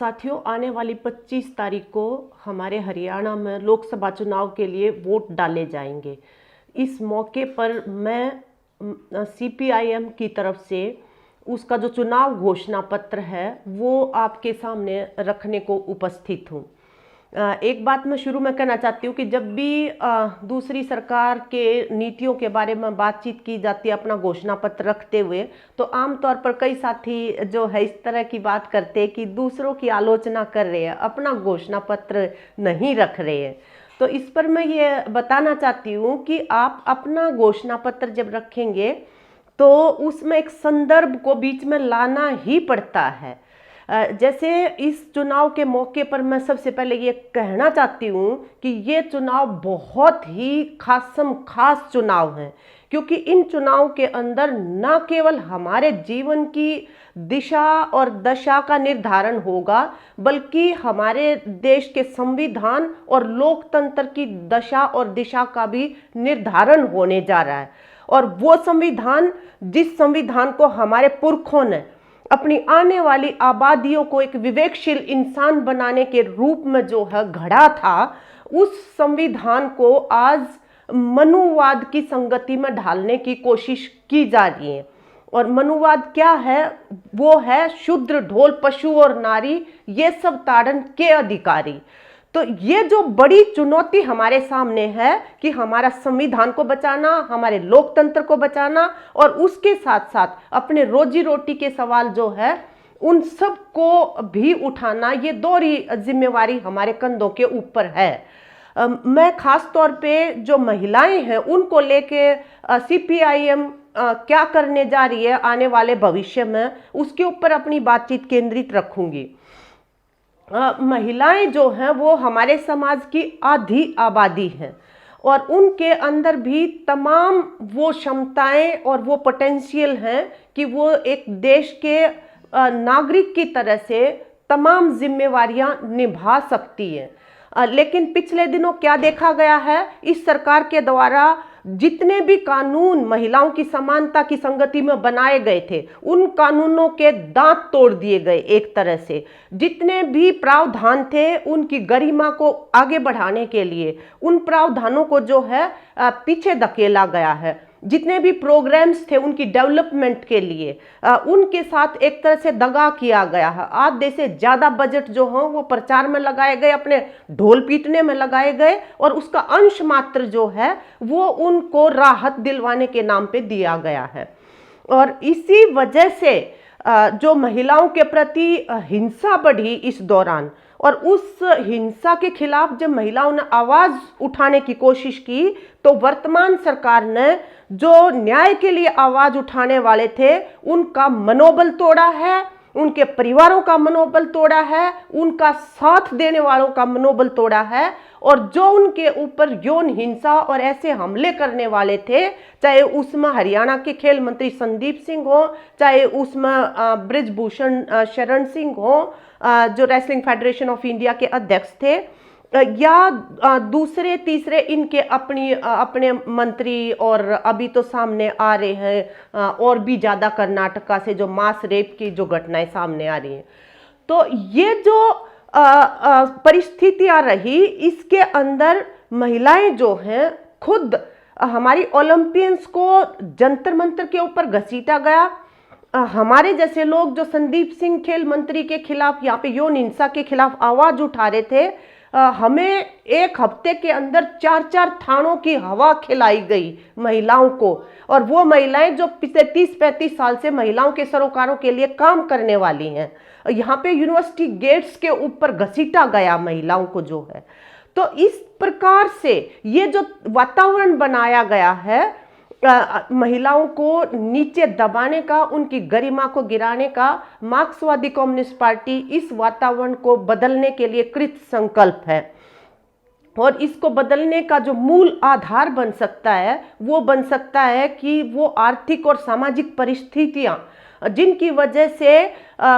साथियों, आने वाली 25 तारीख को हमारे हरियाणा में लोकसभा चुनाव के लिए वोट डाले जाएंगे। इस मौके पर मैं सीपीआईएम की तरफ से उसका जो चुनाव घोषणा पत्र है वो आपके सामने रखने को उपस्थित हूँ। एक बात मैं शुरू में कहना चाहती हूँ कि जब भी दूसरी सरकार के नीतियों के बारे में बातचीत की जाती है अपना घोषणा पत्र रखते हुए, तो आमतौर पर कई साथी जो है इस तरह की बात करते हैं कि दूसरों की आलोचना कर रहे हैं, अपना घोषणा पत्र नहीं रख रहे हैं। तो इस पर मैं ये बताना चाहती हूँ कि आप अपना घोषणा पत्र जब रखेंगे तो उसमें एक संदर्भ को बीच में लाना ही पड़ता है। जैसे इस चुनाव के मौके पर मैं सबसे पहले ये कहना चाहती हूँ कि ये चुनाव बहुत ही खास चुनाव है, क्योंकि इन चुनाव के अंदर न केवल हमारे जीवन की दिशा और दशा का निर्धारण होगा, बल्कि हमारे देश के संविधान और लोकतंत्र की दशा और दिशा का भी निर्धारण होने जा रहा है। और वो संविधान, जिस संविधान को हमारे पुरखों ने अपनी आने वाली आबादियों को एक विवेकशील इंसान बनाने के रूप में जो है गढ़ा था, उस संविधान को आज मनुवाद की संगति में ढालने की कोशिश की जा रही है। और मनुवाद क्या है? वो है शूद्र, ढोल, पशु और नारी ये सब ताड़न के अधिकारी। तो ये जो बड़ी चुनौती हमारे सामने है कि हमारा संविधान को बचाना, हमारे लोकतंत्र को बचाना और उसके साथ साथ अपने रोजी रोटी के सवाल जो है उन सब को भी उठाना, ये दोहरी जिम्मेवारी हमारे कंधों के ऊपर है। मैं खास तौर पे जो महिलाएं हैं उनको लेके सीपीआईएम क्या करने जा रही है आने वाले भविष्य में, उसके ऊपर अपनी बातचीत केंद्रित रखूंगी। महिलाएं जो हैं वो हमारे समाज की आधी आबादी हैं और उनके अंदर भी तमाम वो क्षमताएं और वो पोटेंशियल हैं कि वो एक देश के नागरिक की तरह से तमाम जिम्मेवारियां निभा सकती हैं। लेकिन पिछले दिनों क्या देखा गया है, इस सरकार के द्वारा जितने भी कानून महिलाओं की समानता की संगति में बनाए गए थे उन कानूनों के दांत तोड़ दिए गए। एक तरह से जितने भी प्रावधान थे उनकी गरिमा को आगे बढ़ाने के लिए उन प्रावधानों को जो है पीछे धकेला गया है। जितने भी प्रोग्राम्स थे उनकी डेवलपमेंट के लिए उनके साथ एक तरह से दगा किया गया है। आधे से ज़्यादा बजट जो हो वो प्रचार में लगाए गए, अपने ढोल पीटने में लगाए गए और उसका अंश मात्र जो है वो उनको राहत दिलवाने के नाम पे दिया गया है। और इसी वजह से जो महिलाओं के प्रति हिंसा बढ़ी इस दौरान, और उस हिंसा के खिलाफ जब महिलाओं ने आवाज उठाने की कोशिश की तो वर्तमान सरकार ने जो न्याय के लिए आवाज उठाने वाले थे उनका मनोबल तोड़ा है, उनके परिवारों का मनोबल तोड़ा है, उनका साथ देने वालों का मनोबल तोड़ा है। और जो उनके ऊपर यौन हिंसा और ऐसे हमले करने वाले थे, चाहे उसमें हरियाणा के खेल मंत्री संदीप सिंह हो, चाहे उसमें बृजभूषण शरण सिंह हो जो रेसलिंग फेडरेशन ऑफ इंडिया के अध्यक्ष थे, या दूसरे तीसरे इनके अपने मंत्री, और अभी तो सामने आ रहे हैं और भी ज़्यादा कर्नाटका से जो मास रेप की जो घटनाएं सामने आ रही हैं। तो ये जो परिस्थितियां रही, इसके अंदर महिलाएं जो हैं खुद हमारी ओलंपियंस को जंतर मंतर के ऊपर घसीटा गया। हमारे जैसे लोग जो संदीप सिंह खेल मंत्री के खिलाफ यहाँ पे यौन हिंसा के खिलाफ आवाज उठा रहे थे, हमें एक हफ्ते के अंदर 4-4 थानों की हवा खिलाई गई महिलाओं को। और वो महिलाएं जो पिछले 30-35 साल से महिलाओं के सरोकारों के लिए काम करने वाली हैं, यहाँ पे यूनिवर्सिटी गेट्स के ऊपर घसीटा गया महिलाओं को जो है। तो इस प्रकार से ये जो वातावरण बनाया गया है महिलाओं को नीचे दबाने का, उनकी गरिमा को गिराने का, मार्क्सवादी कम्युनिस्ट पार्टी इस वातावरण को बदलने के लिए कृत संकल्प है। और इसको बदलने का जो मूल आधार बन सकता है वो बन सकता है कि वो आर्थिक और सामाजिक परिस्थितियां जिनकी वजह से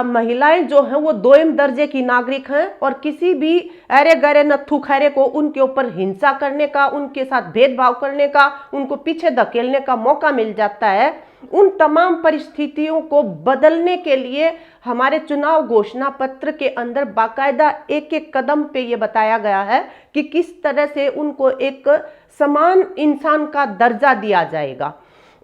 महिलाएं जो हैं वो दोयम दर्जे की नागरिक हैं और किसी भी अरे गरे नत्थु खैरे को उनके ऊपर हिंसा करने का, उनके साथ भेदभाव करने का, उनको पीछे धकेलने का मौका मिल जाता है। उन तमाम परिस्थितियों को बदलने के लिए हमारे चुनाव घोषणा पत्र के अंदर बाकायदा एक एक कदम पे ये बताया गया है कि किस तरह से उनको एक समान इंसान का दर्जा दिया जाएगा।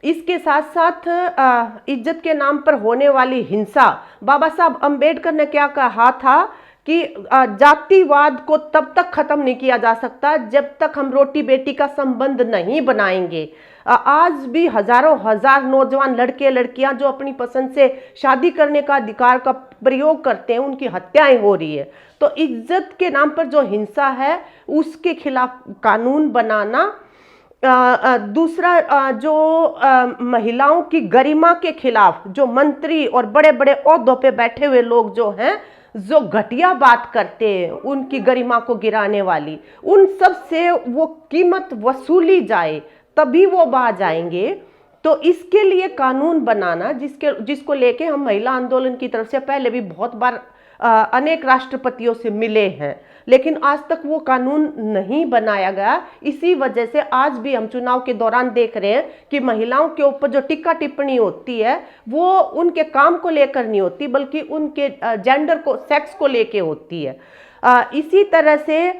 इसके साथ साथ इज्जत के नाम पर होने वाली हिंसा, बाबा साहब अंबेडकर ने क्या कहा था कि जातिवाद को तब तक खत्म नहीं किया जा सकता जब तक हम रोटी बेटी का संबंध नहीं बनाएंगे। आज भी हजारों हजार नौजवान लड़के लड़कियां जो अपनी पसंद से शादी करने का अधिकार का प्रयोग करते हैं, उनकी हत्याएं हो रही है। तो इज्जत के नाम पर जो हिंसा है उसके खिलाफ कानून बनाना। दूसरा, जो महिलाओं की गरिमा के खिलाफ जो मंत्री और बड़े बड़े ओहदों पे बैठे हुए लोग जो हैं, जो घटिया बात करते हैं, उनकी गरिमा को गिराने वाली, उन सब से वो कीमत वसूली जाए तभी वो बाज आएंगे। तो इसके लिए कानून बनाना, जिसको लेके हम महिला आंदोलन की तरफ से पहले भी बहुत बार अनेक राष्ट्रपतियों से मिले हैं, लेकिन आज तक वो कानून नहीं बनाया गया। इसी वजह से आज भी हम चुनाव के दौरान देख रहे हैं कि महिलाओं के ऊपर जो टिक्का टिप्पणी होती है वो उनके काम को लेकर नहीं होती, बल्कि उनके जेंडर को, सेक्स को लेकर होती है। इसी तरह से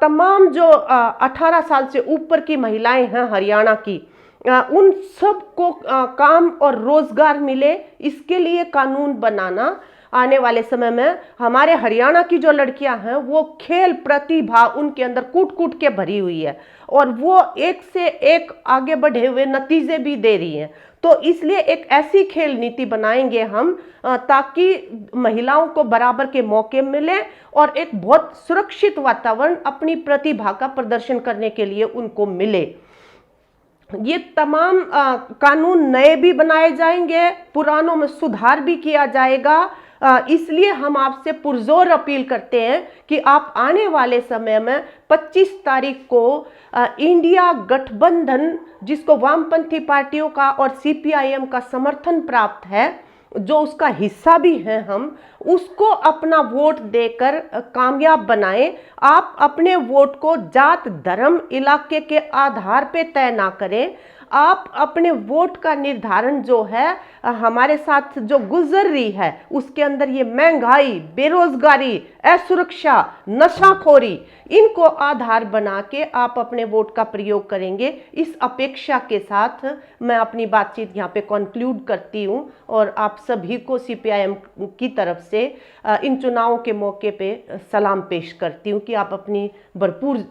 तमाम जो 18 साल से ऊपर की महिलाएं हैं हरियाणा की, उन सब को काम और रोजगार मिले, इसके लिए कानून बनाना। आने वाले समय में हमारे हरियाणा की जो लड़कियां हैं वो खेल प्रतिभा उनके अंदर कूट कूट के भरी हुई है और वो एक से एक आगे बढ़े हुए नतीजे भी दे रही हैं। तो इसलिए एक ऐसी खेल नीति बनाएंगे हम ताकि महिलाओं को बराबर के मौके मिले और एक बहुत सुरक्षित वातावरण अपनी प्रतिभा का प्रदर्शन करने के लिए उनको मिले। ये तमाम कानून नए भी बनाए जाएंगे, पुरानों में सुधार भी किया जाएगा। इसलिए हम आपसे पुरजोर अपील करते हैं कि आप आने वाले समय में 25 तारीख को इंडिया गठबंधन, जिसको वामपंथी पार्टियों का और सीपीआईएम का समर्थन प्राप्त है, जो उसका हिस्सा भी हैं हम, उसको अपना वोट देकर कामयाब बनाएं। आप अपने वोट को जात, धर्म, इलाके के आधार पे तय ना करें। आप अपने वोट का निर्धारण जो है हमारे साथ जो गुजर रही है उसके अंदर ये महंगाई, बेरोजगारी, असुरक्षा, नशाखोरी, इनको आधार बना के आप अपने वोट का प्रयोग करेंगे। इस अपेक्षा के साथ मैं अपनी बातचीत यहाँ पे कंक्लूड करती हूँ और आप सभी को सीपीआईएम की तरफ से इन चुनावों के मौके पे सलाम पेश करती हूँ कि आप अपनी भरपूर